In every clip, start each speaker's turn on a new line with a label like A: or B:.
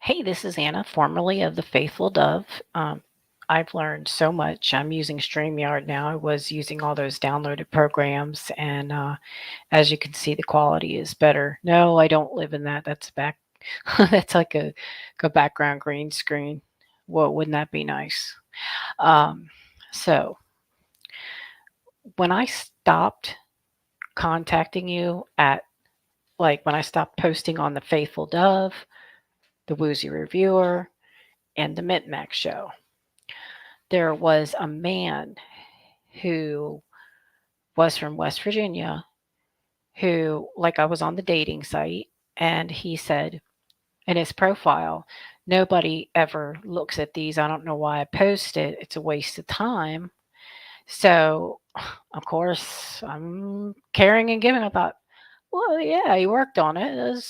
A: Hey, this is Anna, formerly of the Faithful Dove. I've learned so much. I'm using StreamYard now. I was using all those downloaded programs, and as you can see, the quality is better. No, I don't live in that. That's back. That's like a background green screen. Well, wouldn't that be nice? Um, so when I stopped contacting you at like when I stopped posting on the Faithful Dove, the Woozy Reviewer, and the Mitmax Show, there was a man who was from West Virginia who, like, I was on the dating site, and he said in his profile, nobody ever looks at these. I don't know why I post it. It's a waste of time. So, of course, I'm caring and giving. I thought, well, yeah, he worked on it.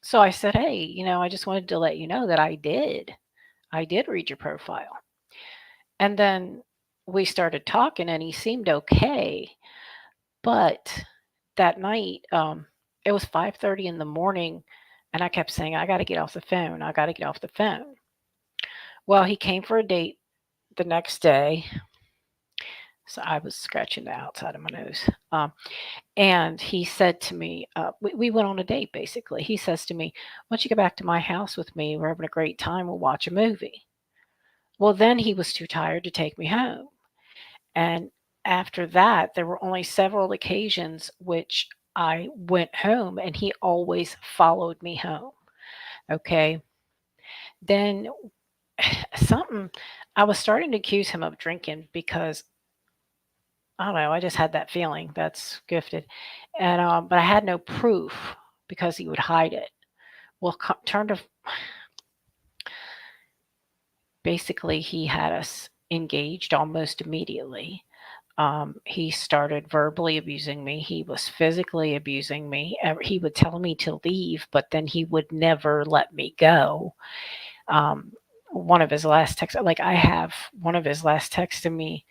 A: So I said, hey, I just wanted to let you know that I did. I did read your profile. And then we started talking, and he seemed okay. But that night, it was 5:30 in the morning, and I kept saying, "I gotta get off the phone. I gotta get off the phone." Well, he came for a date the next day, so I was scratching the outside of my nose. And he said to me, we went on a date basically. He says to me, "Why don't you go back to my house with me? We're having a great time. We'll watch a movie." Well, then he was too tired to take me home. And after that, there were only several occasions which I went home and he always followed me home. Okay. Then something, I was starting to accuse him of drinking because I don't know, I just had that feeling that's gifted. And, but I had no proof because he would hide it. Well, turned to basically, he had us engaged almost immediately. He started verbally abusing me. He was physically abusing me. He would tell me to leave, but then he would never let me go. Um, one of his last texts, like I have one of his last texts to me,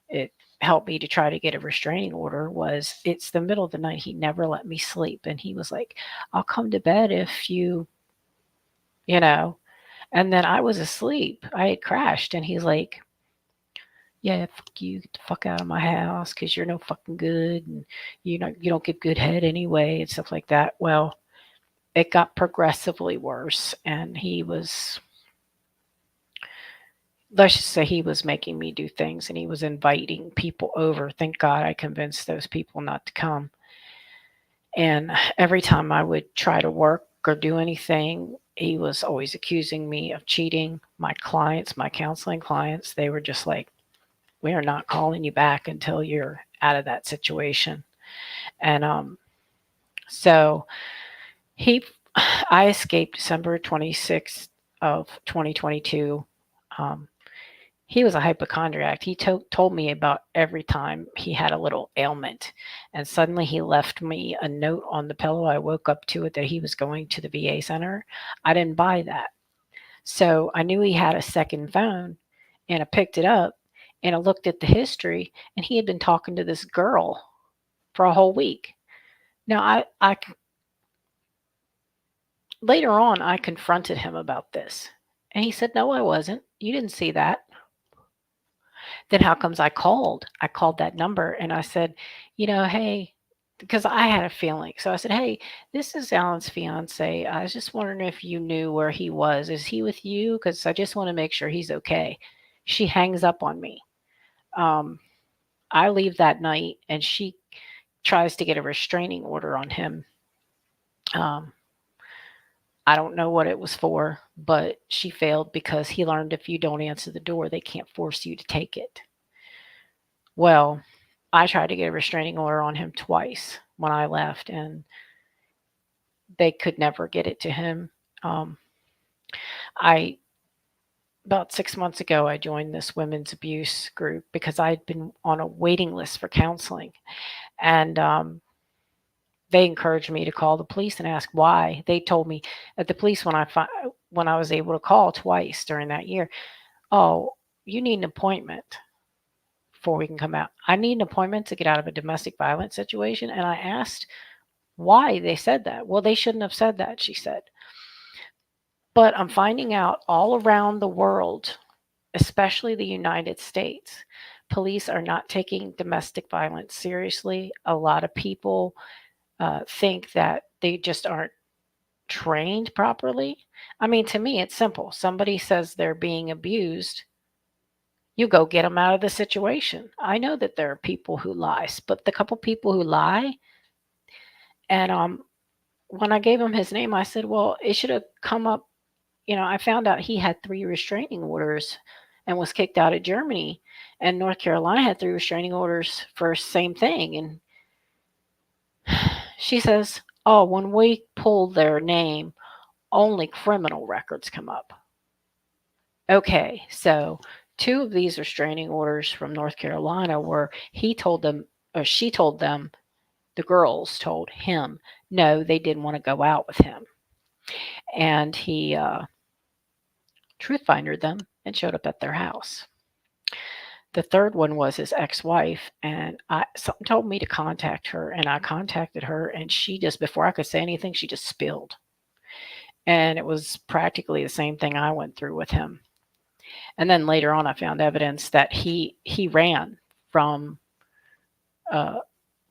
A: it helped me to try to get a restraining order. Was it's the middle of the night. He never let me sleep, and he was like, "I'll come to bed if you know." And then I was asleep. I had crashed, and he's like, yeah, fuck you, get the fuck out of my house because you're no fucking good and you don't give good head anyway and stuff like that. Well, it got progressively worse, and he was, let's just say, he was making me do things, and he was inviting people over. Thank God I convinced those people not to come. And every time I would try to work or do anything, he was always accusing me of cheating. My clients, my counseling clients, they were just like, we are not calling you back until you're out of that situation. And so he, I escaped December 26th of 2022. Um, he was a hypochondriac. He told me about every time he had a little ailment. And suddenly he left me a note on the pillow. I woke up to it that he was going to the VA center. I didn't buy that. So I knew he had a second phone, and I picked it up and I looked at the history, and he had been talking to this girl for a whole week. Now, later on, I confronted him about this, and he said, "No, I wasn't. You didn't see that." Then how comes I called? I called that number and I said, hey, because I had a feeling. So I said, hey, this is Alan's fiance. I was just wondering if you knew where he was. Is he with you? Because I just want to make sure he's okay. She hangs up on me. Um, I leave that night and she tries to get a restraining order on him. Um, I don't know what it was for, but she failed because he learned if you don't answer the door, they can't force you to take it. Well, I tried to get a restraining order on him twice when I left, and they could never get it to him. Um, I About 6 months ago, I joined this women's abuse group because I'd been on a waiting list for counseling, and they encouraged me to call the police and ask why. They told me at the police when I was able to call twice during that year, oh, you need an appointment before we can come out. I need an appointment to get out of a domestic violence situation, and I asked why they said that. Well, they shouldn't have said that, she said. But I'm finding out all around the world, especially the United States, police are not taking domestic violence seriously. A lot of people think that they just aren't trained properly. I mean, to me, it's simple. Somebody says they're being abused, you go get them out of the situation. I know that there are people who lie, but the couple people who lie, and when I gave him his name, I said, well, it should have come up. I found out he had 3 restraining orders and was kicked out of Germany, and North Carolina had 3 restraining orders for same thing. And she says, oh, when we pull their name, only criminal records come up. Okay, so 2 of these restraining orders from North Carolina were he told them, or she told them, the girls told him, no, they didn't want to go out with him. And he truth findered them and showed up at their house. The third one was his ex-wife, and something told me to contact her, and I contacted her, and she just, before I could say anything, she just spilled. And it was practically the same thing I went through with him. And then later on, I found evidence that he ran from uh,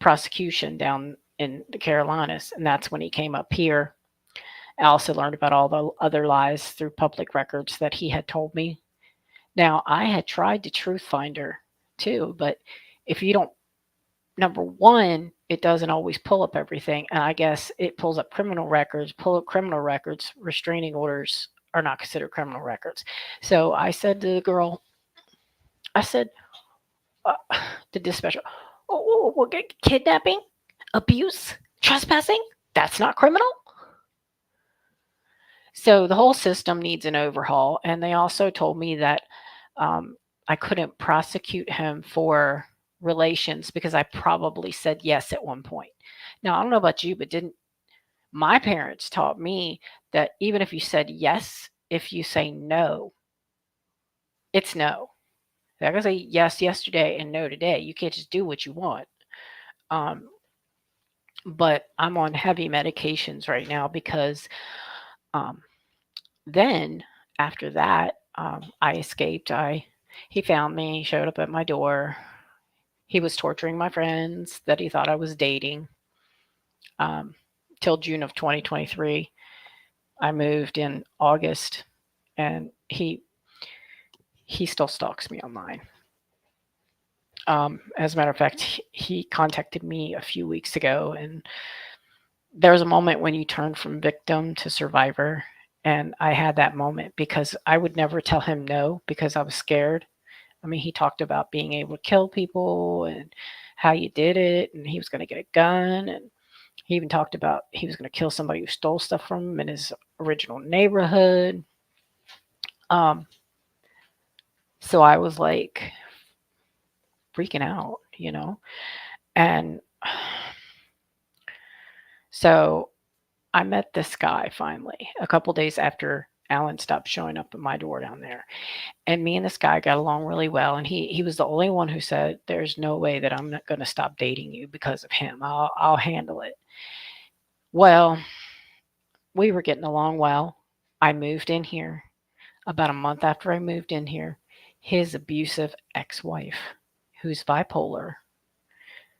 A: prosecution down in the Carolinas, and that's when he came up here. I also learned about all the other lies through public records that he had told me. Now, I had tried to truth finder too, but if you don't, number one, it doesn't always pull up everything. And I guess it pulls up criminal records, restraining orders are not considered criminal records. So I said to the girl, I said, uh, the dispatcher, oh, we'll get kidnapping, abuse, trespassing. That's not criminal. So the whole system needs an overhaul. And they also told me that I couldn't prosecute him for relations because I probably said yes at one point. Now, I don't know about you, but didn't my parents taught me that even if you said yes, if you say no, it's no. They're going to say yes yesterday and no today. You can't just do what you want. Um, but I'm on heavy medications right now because um, then after that, I escaped. He found me, showed up at my door. He was torturing my friends that he thought I was dating. Um, till June of 2023, I moved in August, and he still stalks me online. As a matter of fact, he contacted me a few weeks ago, and there was a moment when you turn from victim to survivor, and I had that moment because I would never tell him no because I was scared. I mean, he talked about being able to kill people and how you did it, and he was going to get a gun, and he even talked about he was going to kill somebody who stole stuff from him in his original neighborhood. Um, so I was like freaking out. And so I met this guy finally a couple days after Alan stopped showing up at my door down there. And me and this guy got along really well. And he was the only one who said, there's no way that I'm not going to stop dating you because of him. I'll handle it. Well, we were getting along well. I moved in here. About a month after I moved in here, his abusive ex-wife, who's bipolar,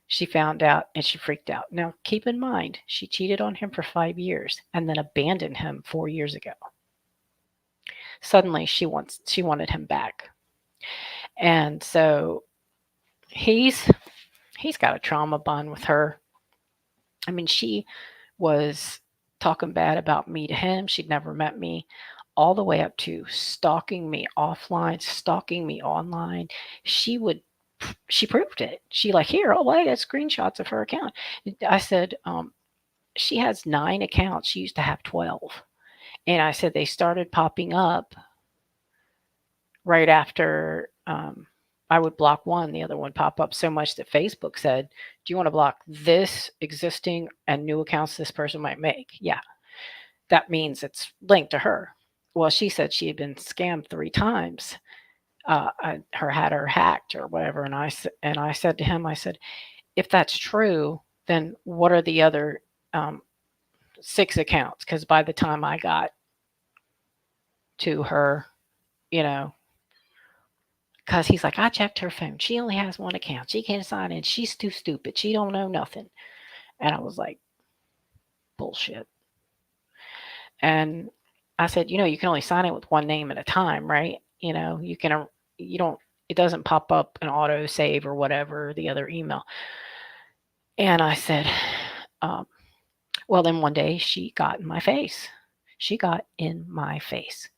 A: she found out and she freaked out. Now, keep in mind, she cheated on him for 5 years and then abandoned him 4 years ago. Suddenly, she wanted him back, and so he's got a trauma bond with her. I mean, she was talking bad about me to him. She'd never met me, all the way up to stalking me offline, stalking me online. She proved it. She like, here, oh, I got screenshots of her account. I said, she has 9 accounts. She used to have 12. And I said they started popping up right after I would block one, the other one pop up so much that Facebook said, do you want to block this existing and new accounts this person might make? Yeah. That means it's linked to her. Well, she said she had been scammed 3 times. Had her hacked or whatever. And I said to him, I said, if that's true, then what are the other 6 accounts? Because by the time I got to her, you know, because he's like, I checked her phone. She only has one account. She can't sign in. She's too stupid. She don't know nothing. And I was like, bullshit. And I said, you can only sign it with one name at a time, right? You don't, it doesn't pop up an auto save or whatever, the other email. And I said, um, well, then one day she got in my face. She got in my face.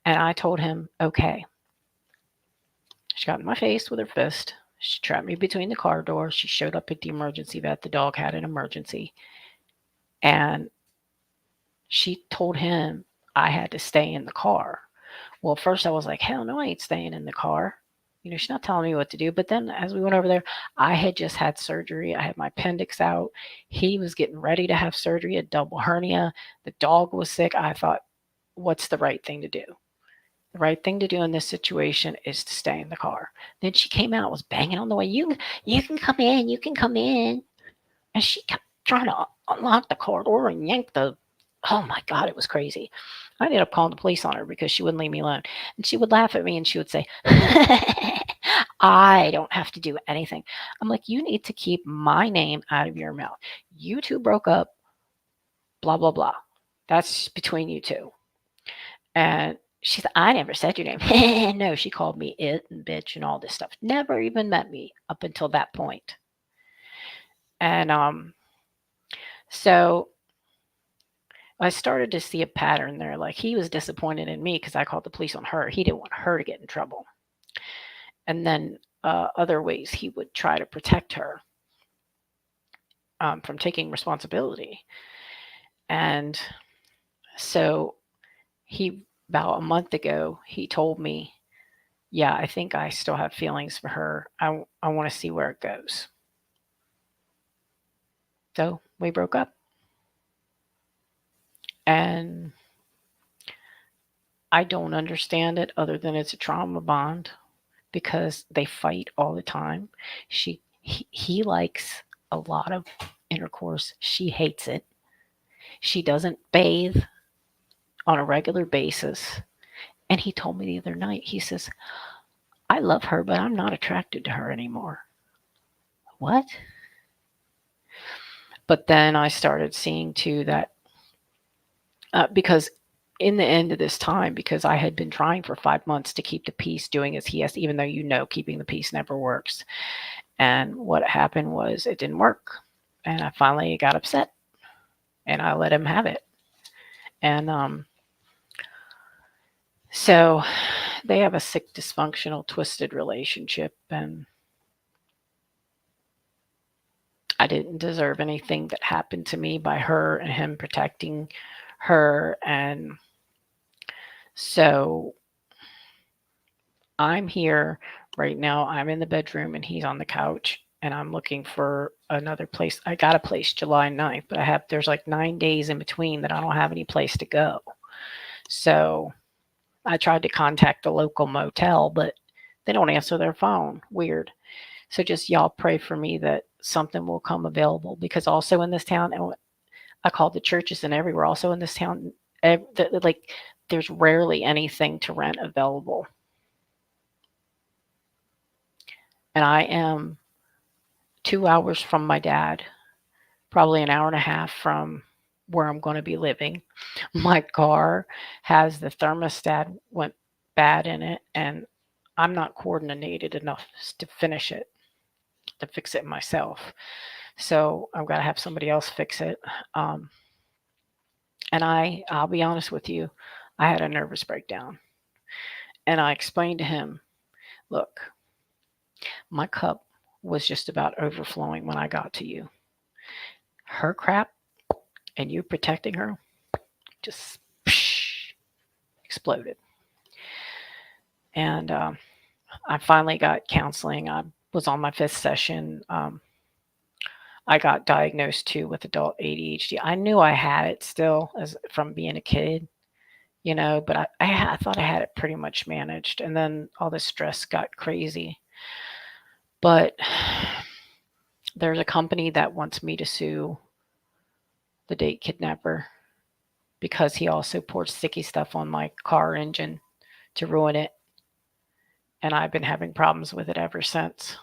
A: And I told him, okay. She got in my face with her fist. She trapped me between the car doors. She showed up at the emergency vet. The dog had an emergency. And she told him I had to stay in the car. Well, first I was like, hell no, I ain't staying in the car. She's not telling me what to do. But then as we went over there, I had just had surgery. I had my appendix out. He was getting ready to have surgery, a double hernia. The dog was sick. I thought, what's the right thing to do? The right thing to do in this situation is to stay in the car. Then she came out, was banging on the way. You can come in. You can come in. And she kept trying to unlock the car door and yank the. Oh my God, it was crazy. I ended up calling the police on her because she wouldn't leave me alone. And she would laugh at me and she would say, I don't have to do anything. I'm like, you need to keep my name out of your mouth. You two broke up, blah, blah, blah. That's between you two. And she said, I never said your name. No, she called me it and bitch and all this stuff. Never even met me up until that point. And so I started to see a pattern there. Like he was disappointed in me because I called the police on her. He didn't want her to get in trouble. And then other ways he would try to protect her from taking responsibility. And so about a month ago, he told me, yeah, I think I still have feelings for her. I want to see where it goes. So we broke up. And I don't understand it other than it's a trauma bond because they fight all the time. He likes a lot of intercourse. She hates it. She doesn't bathe on a regular basis. And he told me the other night, he says, I love her, but I'm not attracted to her anymore. What? But then I started seeing too that because in the end of this time, because I had been trying for 5 months to keep the peace, doing as he has, even though keeping the peace never works. And what happened was it didn't work. And I finally got upset and I let him have it. And so they have a sick, dysfunctional, twisted relationship. And I didn't deserve anything that happened to me by her and him protecting her. And so I'm here right now. I'm in the bedroom and he's on the couch and I'm looking for another place. I got a place July 9th, but there's like 9 days in between that I don't have any place to go. So I tried to contact the local motel, but they don't answer their phone. Weird. So just y'all pray for me that something will come available, because also in this town, and I called the churches and everywhere, also in this town, like there's rarely anything to rent available. And I am 2 hours from my dad, probably an hour and a half from where I'm going to be living. My car has the thermostat went bad in it, and I'm not coordinated enough to finish it, to fix it myself. So I've got to have somebody else fix it. And I'll be honest with you, I had a nervous breakdown. And I explained to him, look, my cup was just about overflowing when I got to you. Her crap and you protecting her just exploded. And I finally got counseling. I was on my 5th session. I got diagnosed too with adult ADHD. I knew I had it still as from being a kid, but I thought I had it pretty much managed. And then all the stress got crazy. But there's a company that wants me to sue the date kidnapper because he also poured sticky stuff on my car engine to ruin it. And I've been having problems with it ever since.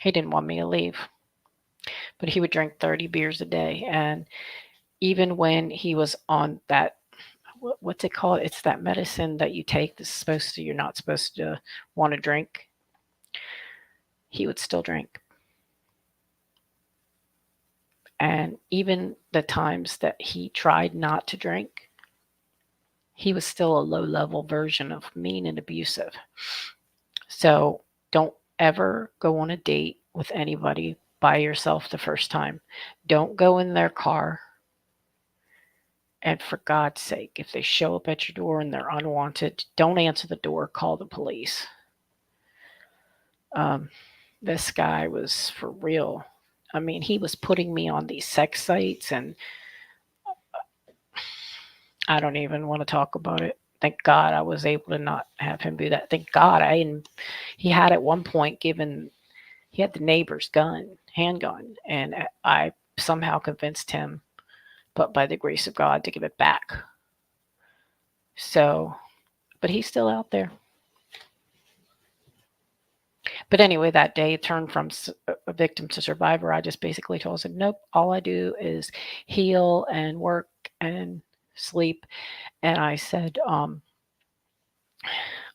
A: He didn't want me to leave, but he would drink 30 beers a day. And even when he was on that, what's it called? It's that medicine that you take that's supposed to, you're not supposed to want to drink. He would still drink. And even the times that he tried not to drink, he was still a low level version of mean and abusive. So don't ever go on a date with anybody by yourself the first time. Don't go in their car. And for God's sake, if they show up at your door and they're unwanted, don't answer the door, call the police. This guy was for real. I mean, he was putting me on these sex sites, and I don't even want to talk about it. Thank God I was able to not have him do that. Thank God he had at one point he had the neighbor's handgun, and I somehow convinced him, but by the grace of God, to give it back. So, but he's still out there. But anyway, that day it turned from a victim to survivor. I just basically told him, nope, all I do is heal and work and sleep. And I said,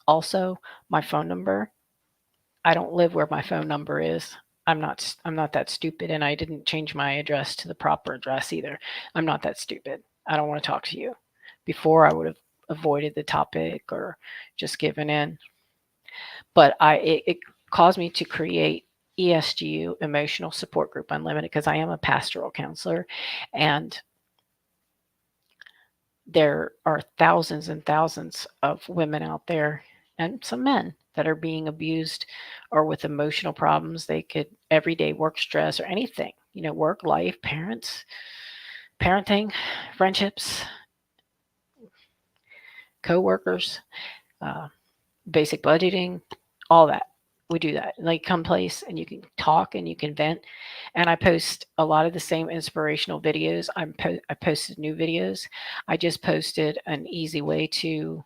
A: also, my phone number, I don't live where my phone number is. I'm not that stupid, and I didn't change my address to the proper address either. I'm not that stupid. I don't want to talk to you. Before, I would have avoided the topic or just given in. But it caused me to create ESGU, Emotional Support Group Unlimited, because I am a pastoral counselor, and there are thousands and thousands of women out there and some men that are being abused or with emotional problems. They could everyday work stress or anything, work, life, parenting, friendships, co-workers, basic budgeting, all that. We do that. Like, come place and you can talk and you can vent. And I post a lot of the same inspirational videos. I posted new videos. I just posted an easy way to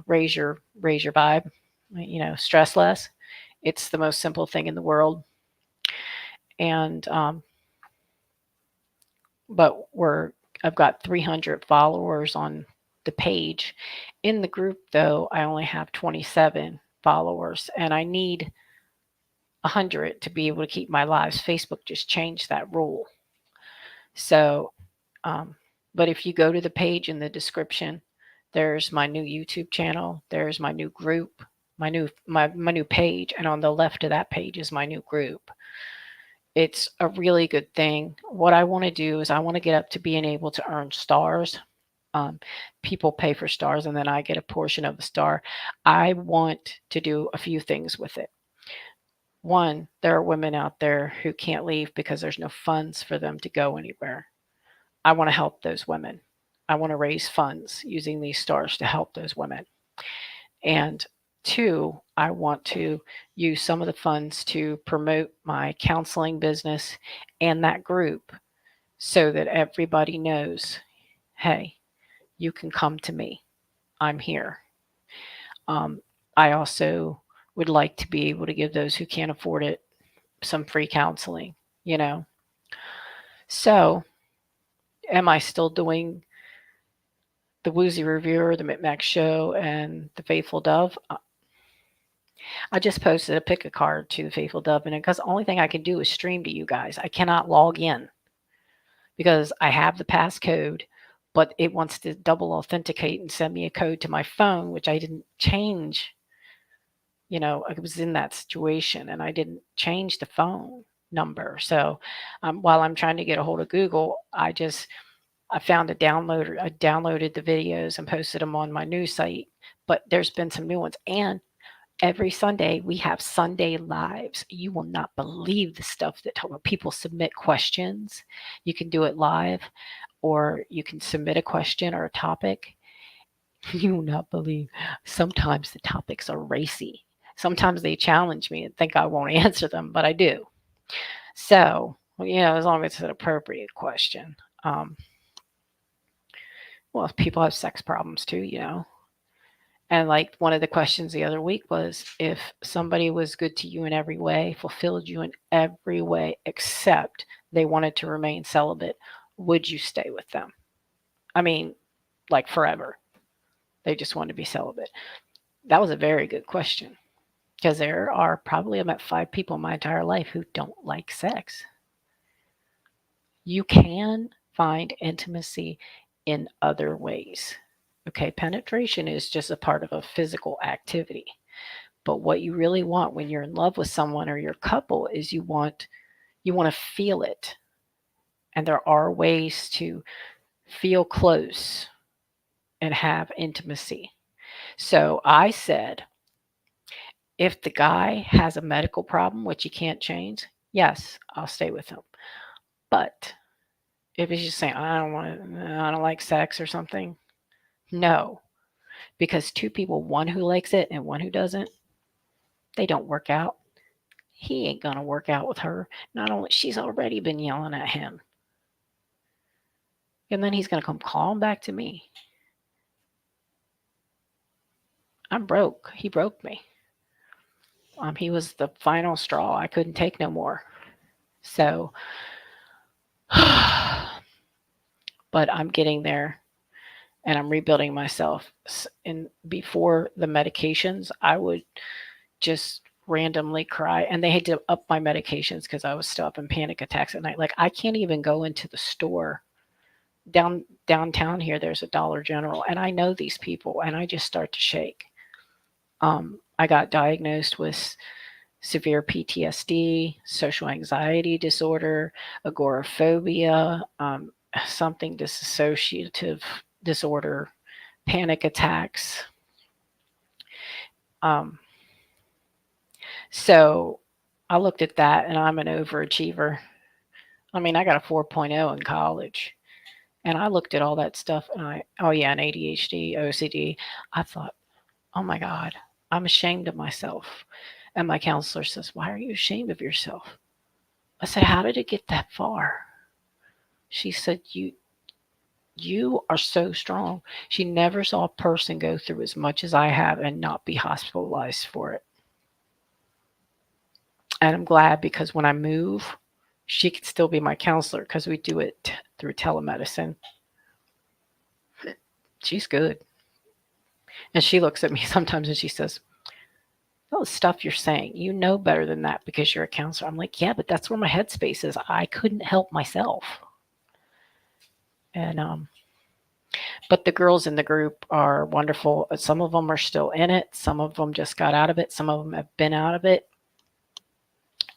A: raise your vibe, stress less. It's the most simple thing in the world. And but I've got 300 followers on the page. In the group, though, I only have 27 followers, and I need 100 to be able to keep my lives. Facebook just changed that rule. So, but if you go to the page in the description, there's my new YouTube channel, there's my new group, my new page, and on the left of that page is my new group. It's a really good thing. What I want to do is I want to get up to being able to earn stars. People pay for stars, and then I get a portion of the star. I want to do a few things with it. One, there are women out there who can't leave because there's no funds for them to go anywhere. I want to help those women. I want to raise funds using these stars to help those women. And two, I want to use some of the funds to promote my counseling business and that group so that everybody knows, hey, you can come to me. I'm here. I also would like to be able to give those who can't afford it some free counseling, So, am I still doing the Woozy Reviewer, the Micmac Show, and the Faithful Dove? I just posted a pick a card to the Faithful Dove, and because the only thing I can do is stream to you guys. I cannot log in because I have the passcode, but it wants to double authenticate and send me a code to my phone, which I didn't change. I was in that situation and I didn't change the phone number. So while I'm trying to get a hold of Google, I found a downloader. I downloaded the videos and posted them on my news site, but there's been some new ones. And every Sunday we have Sunday lives. You will not believe the stuff that people submit questions. You can do it live, or you can submit a question or a topic. You will not believe. Sometimes the topics are racy. Sometimes they challenge me and think I won't answer them, but I do. So, as long as it's an appropriate question. Well, people have sex problems too, you know. And like one of the questions the other week was if somebody was good to you in every way, fulfilled you in every way, except they wanted to remain celibate, would you stay with them? I mean, like forever. They just wanted to be celibate. That was a very good question because there are probably, I met 5 people in my entire life who don't like sex. You can find intimacy in other ways. Okay, penetration is just a part of a physical activity. But what you really want when you're in love with someone or your couple is you want to feel it. And there are ways to feel close and have intimacy. So I said, if the guy has a medical problem which he can't change, yes, I'll stay with him. But if he's just saying I don't like sex or something, no. Because 2 people, one who likes it and one who doesn't, they don't work out. He ain't gonna work out with her. Not only she's already been yelling at him. And then he's gonna come calling back to me. I'm broke. He broke me. He was the final straw. I couldn't take no more. So, but I'm getting there and I'm rebuilding myself. And before the medications, I would just randomly cry. And they had to up my medications because I was still up in panic attacks at night. Like I can't even go into the store downtown here. There's a Dollar General, and I know these people, and I just start to shake. I got diagnosed with severe PTSD, social anxiety disorder, agoraphobia, something dissociative disorder, panic attacks. Um, so I looked at that and I'm an overachiever. I mean, I got a 4.0 in college. And I looked at all that stuff and oh yeah, and ADHD, OCD. I thought, oh my God, I'm ashamed of myself. And my counselor says, why are you ashamed of yourself? I said, how did it get that far? She said, you are so strong. She never saw a person go through as much as I have and not be hospitalized for it. And I'm glad because when I move, she can still be my counselor because we do it through telemedicine. She's good. And she looks at me sometimes and she says, oh, stuff you're saying, you know better than that because you're a counselor. I'm like, yeah, but that's where my headspace is. I couldn't help myself. And but the girls in the group are wonderful. Some of them are still in it. Some of them just got out of it. Some of them have been out of it.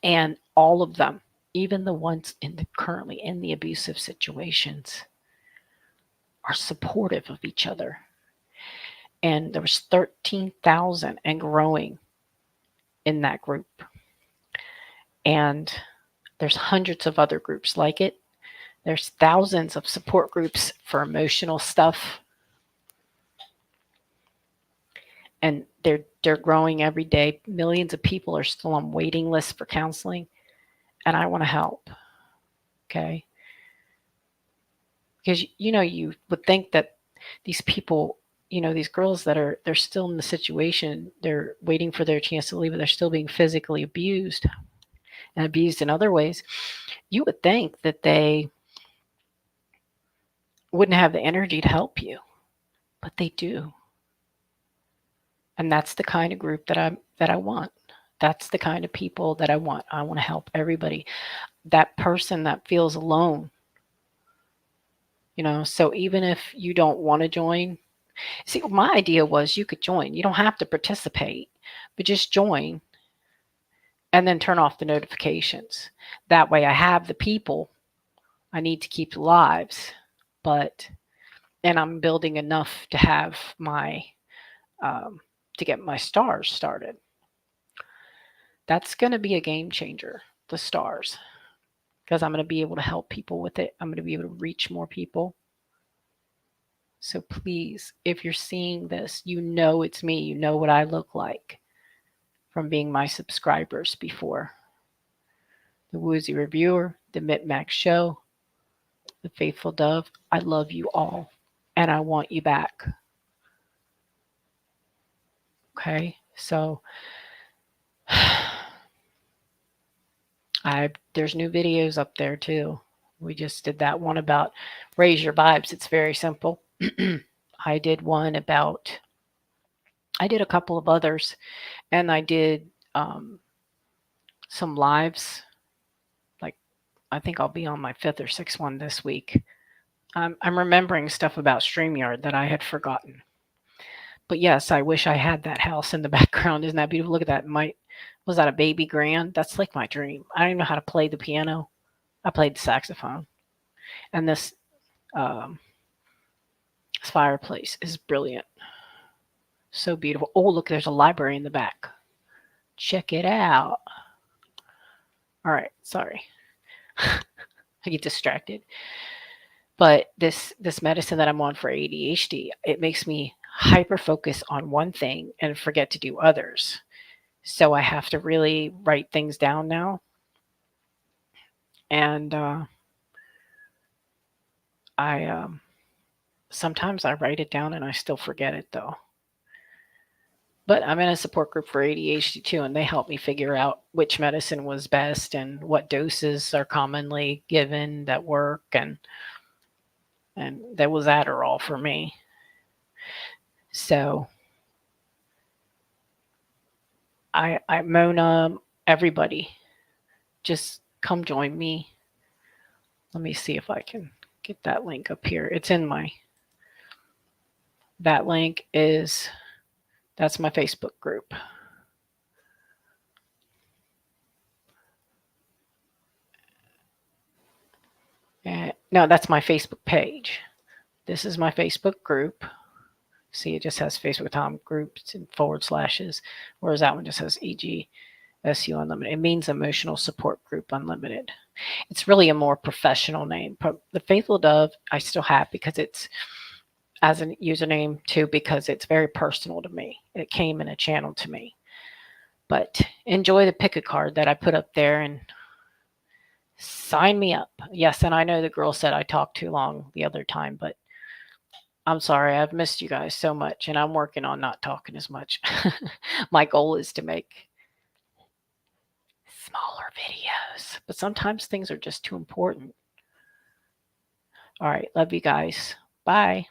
A: And all of them, even the ones currently in the abusive situations, are supportive of each other. And there was 13,000 and growing in that group. And there's hundreds of other groups like it. There's thousands of support groups for emotional stuff. And they're growing every day. Millions of people are still on waiting lists for counseling. And I want to help. Okay. Because you would think that these people, these girls they're still in the situation, they're waiting for their chance to leave, but they're still being physically abused and abused in other ways. You would think that they wouldn't have the energy to help you, but they do. And that's the kind of group that I want. That's the kind of people that I want. I want to help everybody. That person that feels alone, so even if you don't want to join, see, my idea was you could join. You don't have to participate, but just join and then turn off the notifications. That way I have the people I need to keep lives, and I'm building enough to have to get my stars started. That's going to be a game changer, the stars, because I'm going to be able to help people with it. I'm going to be able to reach more people. So please, if you're seeing this, it's me. You know what I look like from being my subscribers before. The Woozy Reviewer, the Mitmax Show, the Faithful Dove. I love you all. and I want you back. Okay. So there's new videos up there too. We just did that one about raise your vibes. It's very simple. I did one about, I did a couple of others, and I did some lives. Like, I think I'll be on my fifth or sixth one this week. I'm remembering stuff about StreamYard that I had forgotten. But yes, I wish I had that house in the background. Isn't that beautiful? Look at that. Was that a baby grand? That's like my dream. I don't even know how to play the piano. I played the saxophone. And um, this fireplace is brilliant. So beautiful. Oh, look, there's a library in the back. Check it out. All right, sorry. I get distracted. But this medicine that I'm on for ADHD, it makes me hyper focus on one thing and forget to do others. So I have to really write things down now. And I sometimes I write it down and I still forget it though. But I'm in a support group for ADHD too, and they help me figure out which medicine was best and what doses are commonly given that work, and that was Adderall for me. So I Mona, everybody, just come join me. Let me see if I can get that link up here. It's in that link is, that's my Facebook group. No, that's my Facebook page. This is my Facebook group. See, it just has Facebook.com groups and forward slashes, whereas that one just has EGSU Unlimited. It means Emotional Support Group Unlimited. It's really a more professional name. The Faithful Dove I still have because it's as a username too, because it's very personal to me. It came in a channel to me. But enjoy the pick a card that I put up there and sign me up. Yes, and I know the girl said I talked too long the other time, but I'm sorry. I've missed you guys so much, and I'm working on not talking as much. My goal is to make smaller videos, but sometimes things are just too important. All right. Love you guys. Bye.